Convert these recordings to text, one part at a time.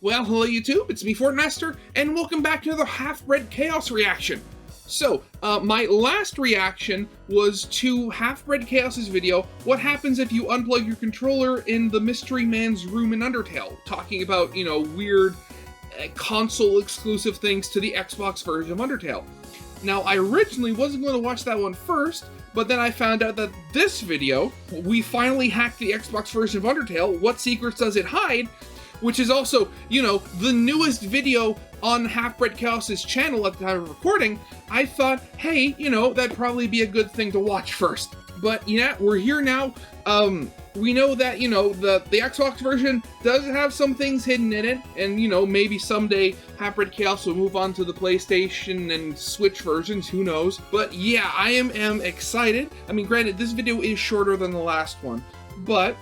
Well, hello YouTube, it's me, Fortmaster, and welcome back to another HalfBreadChaos reaction. So, my last reaction was to HalfBreadChaos' video, What Happens If You Unplug Your Controller in the Mystery Man's Room in Undertale, talking about, weird console-exclusive things to the Xbox version of Undertale. Now, I originally wasn't going to watch that one first, but then I found out that this video, we finally hacked the Xbox version of Undertale, What Secrets Does It Hide?, which is also, the newest video on HalfBreadChaos' channel at the time of recording. I thought, hey, that'd probably be a good thing to watch first. But yeah, we're here now. We know that, the Xbox version does have some things hidden in it, and, maybe someday HalfBreadChaos will move on to the PlayStation and Switch versions, who knows. But yeah, I am excited. I mean, granted, this video is shorter than the last one, but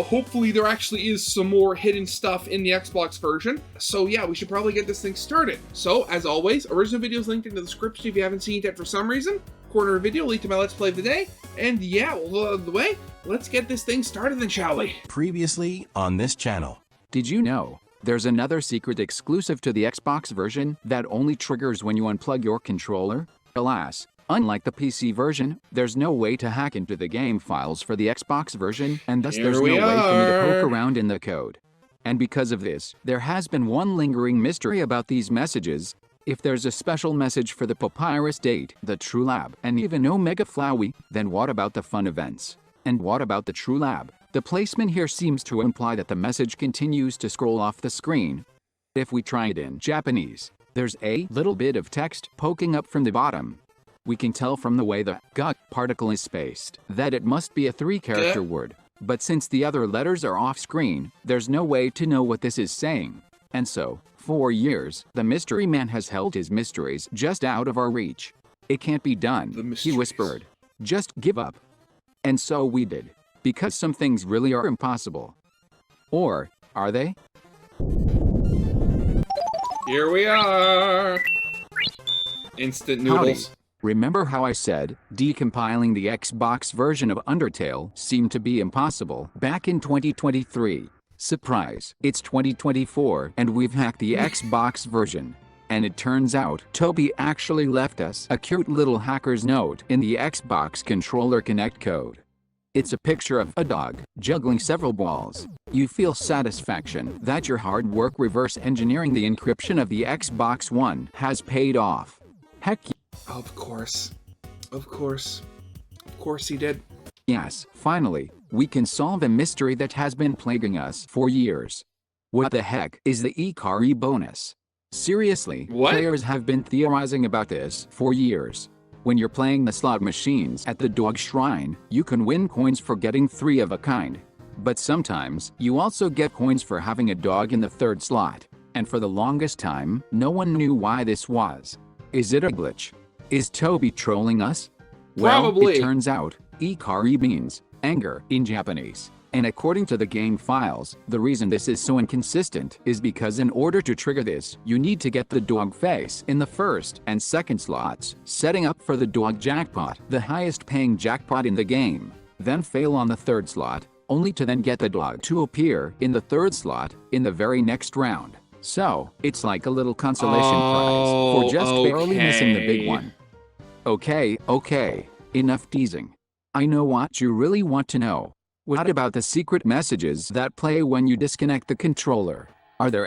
hopefully there actually is some more hidden stuff in the Xbox version. So yeah, we should probably get this thing started. So, as always, original videos linked in the description if you haven't seen it yet for some reason. Corner video linked to my Let's Play of the day. And yeah, well, out of the way, let's get this thing started then, shall we? Previously on this channel. Did you know there's another secret exclusive to the Xbox version that only triggers when you unplug your controller? Alas, unlike the PC version, there's no way to hack into the game files for the Xbox version, and thus there's no way for me to poke around in the code. And because of this, there has been one lingering mystery about these messages. If there's a special message for the Papyrus date, the True Lab, and even Omega Flowey, then what about the fun events? And what about the True Lab? The placement here seems to imply that the message continues to scroll off the screen. If we try it in Japanese, there's a little bit of text poking up from the bottom. We can tell from the way the "got" particle is spaced that it must be a 3-character word, but since the other letters are off-screen, there's no way to know what this is saying. And so, for years, the mystery man has held his mysteries just out of our reach. It can't be done, he whispered. Just give up. And so we did. Because some things really are impossible. Or, are they? Here we are! Instant noodles. Howdy. Remember how I said, decompiling the Xbox version of Undertale seemed to be impossible back in 2023? Surprise, it's 2024 and we've hacked the Xbox version. And it turns out, Toby actually left us a cute little hacker's note in the Xbox controller connect code. It's a picture of a dog juggling several balls. You feel satisfaction that your hard work reverse engineering the encryption of the Xbox One has paid off. Heck yeah. Of course. Of course. Of course he did. Yes, finally, we can solve a mystery that has been plaguing us for years. What the heck is the Ikari bonus? Seriously, players have been theorizing about this for years. When you're playing the slot machines at the dog shrine, you can win coins for getting 3 of a kind. But sometimes, you also get coins for having a dog in the 3rd slot. And for the longest time, no one knew why this was. Is it a glitch? Is Toby trolling us? Probably. Well, it turns out, Ikari means anger in Japanese. And according to the game files, the reason this is so inconsistent is because in order to trigger this, you need to get the dog face in the 1st and 2nd slots, setting up for the dog jackpot, the highest paying jackpot in the game, then fail on the 3rd slot, only to then get the dog to appear in the 3rd slot in the very next round. So, it's like a little consolation prize for just barely missing the big one. Okay, enough teasing. I know what you really want to know. What about the secret messages that play when you disconnect the controller? Are there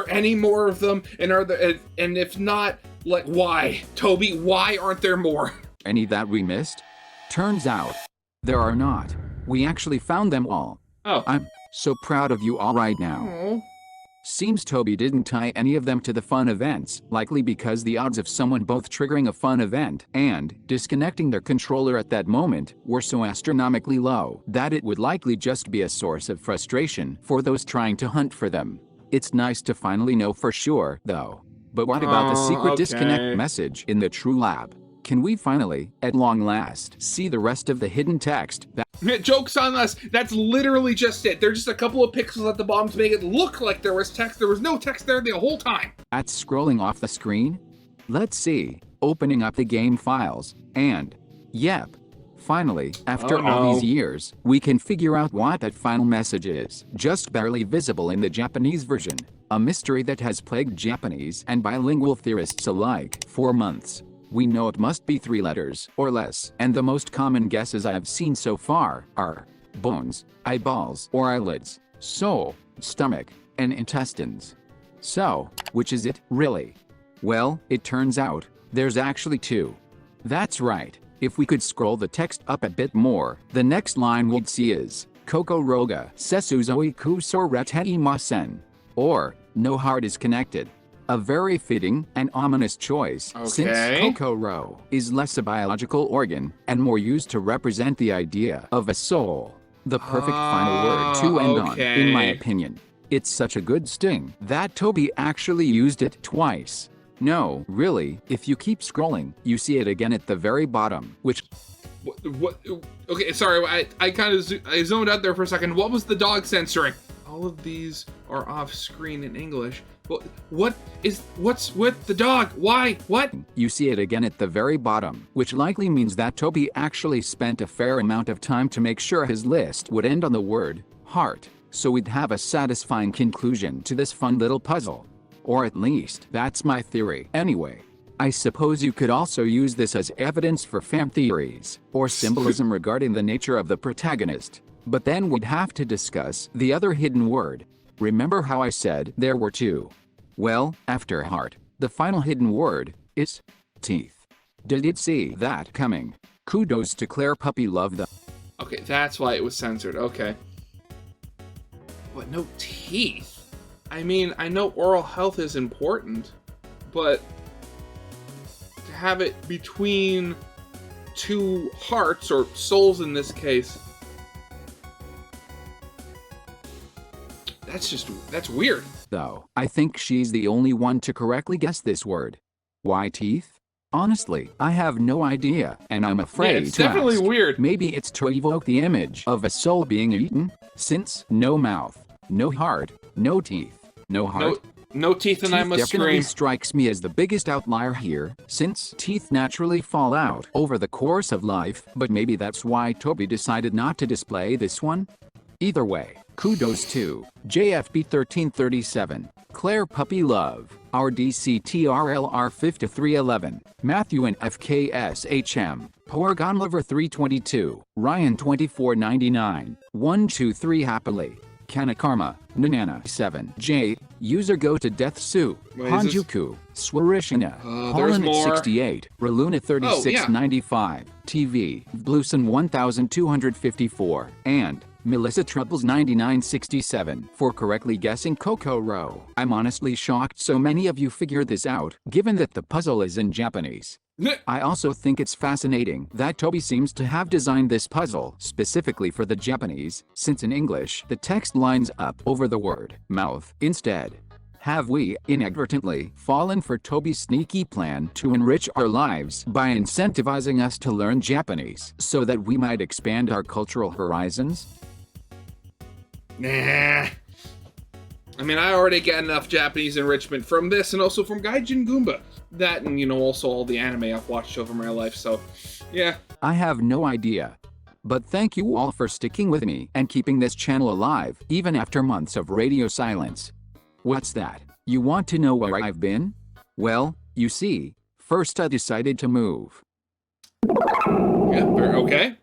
any more of them? And if not, why? Toby, why aren't there more? Any that we missed? Turns out, there are not. We actually found them all. Oh. I'm so proud of you all right now. Aww. Seems Toby didn't tie any of them to the fun events, likely because the odds of someone both triggering a fun event and disconnecting their controller at that moment were so astronomically low that it would likely just be a source of frustration for those trying to hunt for them. It's nice to finally know for sure, though. But what about the secret disconnect message in the True Lab? Can we finally, at long last, see the rest of the hidden text that— Joke's on us. That's literally just it. There's just a couple of pixels at the bottom to make it look like there was text. There was no text there the whole time. that's scrolling off the screen? Let's see. Opening up the game files, and yep. Finally, after Oh, all no. these years, we can figure out what that final message is, just barely visible in the Japanese version. A mystery that has plagued Japanese and bilingual theorists alike for months. We know it must be 3 letters or less, and the most common guesses I have seen so far are bones, eyeballs or eyelids, soul, stomach, and intestines. So, which is it, really? Well, it turns out, there's actually 2. That's right. If we could scroll the text up a bit more, the next line we'd see is, Kokoroga sesuzoi kusoretei masen. Or, no heart is connected. A very fitting and ominous choice, since kokoro is less a biological organ and more used to represent the idea of a soul. The perfect final word to end on, in my opinion. It's such a good sting that Toby actually used it twice. No, really, if you keep scrolling, you see it again at the very bottom, which... What? Okay, sorry, I kind of zoned out there for a second. What was the dog censoring? All of these are off screen in English. What's with the dog? Why? What? You see it again at the very bottom, which likely means that Toby actually spent a fair amount of time to make sure his list would end on the word heart, so we'd have a satisfying conclusion to this fun little puzzle. Or at least, that's my theory. Anyway, I suppose you could also use this as evidence for fan theories, or symbolism regarding the nature of the protagonist. But then we'd have to discuss the other hidden word. Remember how I said there were 2? Well, after heart, the final hidden word is teeth. Did it see that coming? Kudos to Claire Puppy Love the... Okay, that's why it was censored. Okay. But no teeth? I mean, I know oral health is important, but to have it between 2 hearts, or souls in this case, that's weird. Though, I think she's the only one to correctly guess this word. Why teeth? Honestly, I have no idea, and I'm afraid Yeah, it's definitely ask. weird. Maybe it's to evoke the image of a soul being eaten, since no mouth, no heart, no teeth, no heart. No teeth, and I must definitely scream. strikes me as the biggest outlier here, since teeth naturally fall out over the course of life, but maybe that's why Toby decided not to display this one? Either way, kudos to JFB1337, Claire Puppy Love, RDCTRLR5311, Matthew and FKSHM, Poragonlover322, Ryan2499, 123 Happily, Kanakarma, Nanana7J, User Go to Death Sue, Hanjuku, Swarishina, there's more. Holland68, Reluna3695, TV, Blueson 1254, and Melissa Troubles 9967 for correctly guessing Kokoro. I'm honestly shocked so many of you figured this out, given that the puzzle is in Japanese. I also think it's fascinating that Toby seems to have designed this puzzle specifically for the Japanese, since in English the text lines up over the word mouth instead. Have we inadvertently fallen for Toby's sneaky plan to enrich our lives by incentivizing us to learn Japanese so that we might expand our cultural horizons? Nah. I mean, I already get enough Japanese enrichment from this, and also from Gaijin Goomba. That, and, also all the anime I've watched over my life, so, yeah. I have no idea. But thank you all for sticking with me and keeping this channel alive, even after months of radio silence. What's that? You want to know where I've been? Well, you see, first I decided to move. Yeah, okay.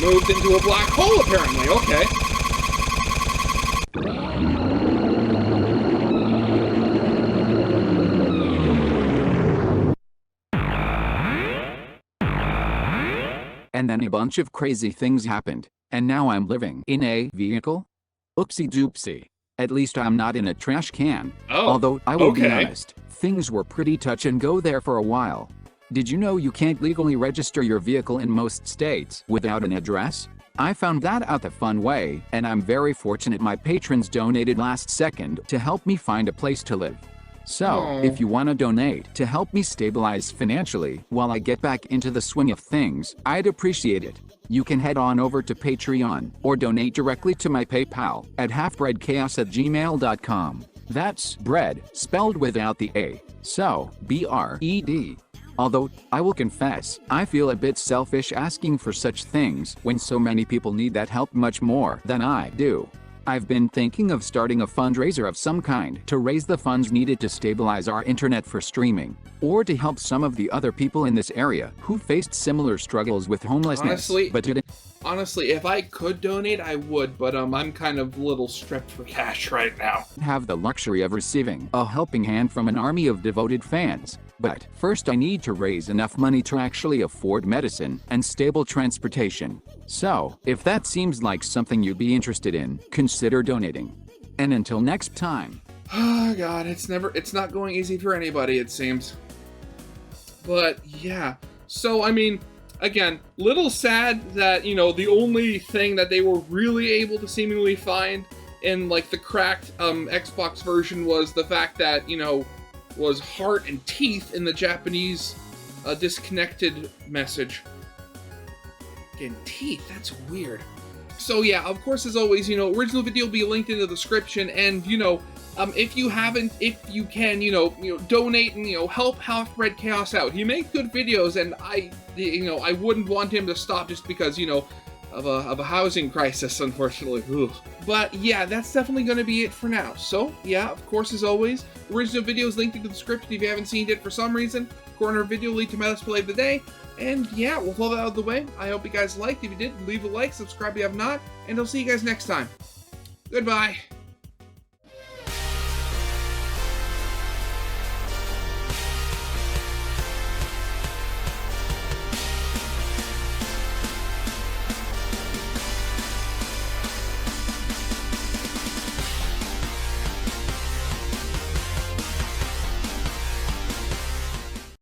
Moved into a black hole, apparently. Okay. And then a bunch of crazy things happened, and now I'm living in a vehicle? Oopsie doopsie. At least I'm not in a trash can. Oh, although I will be okay. honest, things were pretty touch and go there for a while. Did you know you can't legally register your vehicle in most states without an address? I found that out the fun way, and I'm very fortunate my patrons donated last second to help me find a place to live. So, if you want to donate to help me stabilize financially while I get back into the swing of things, I'd appreciate it. You can head on over to Patreon or donate directly to my PayPal at halfbreadchaos@gmail.com. That's bread, spelled without the A. So, B-R-E-D. Although, I will confess, I feel a bit selfish asking for such things when so many people need that help much more than I do. I've been thinking of starting a fundraiser of some kind to raise the funds needed to stabilize our internet for streaming, or to help some of the other people in this area who faced similar struggles with homelessness, but didn't. Honestly, if I could donate, I would, but I'm kind of a little strapped for cash right now. Have the luxury of receiving a helping hand from an army of devoted fans. But first I need to raise enough money to actually afford medicine and stable transportation. So, if that seems like something you'd be interested in, consider donating. And until next time. Oh god, it's not going easy for anybody, it seems. But yeah, so I mean, again, little sad that, you know, the only thing that they were really able to seemingly find in like the cracked Xbox version was the fact that, you know, was heart and teeth in the Japanese disconnected message. Again, teeth, that's weird. So yeah, of course, as always, you know, original video will be linked in the description, and, you know, if you can, you know, donate and, you know, help HalfBreadChaos out. He makes good videos, and I wouldn't want him to stop just because, you know, of a housing crisis, unfortunately. Ugh. But yeah, that's definitely going to be it for now. So yeah, of course, as always, original video is linked in the description if you haven't seen it for some reason. Corner video lead to my Let's Play of the day. And yeah, with all that out of the way, I hope you guys liked. If you did, leave a like, subscribe if you have not, and I'll see you guys next time. Goodbye.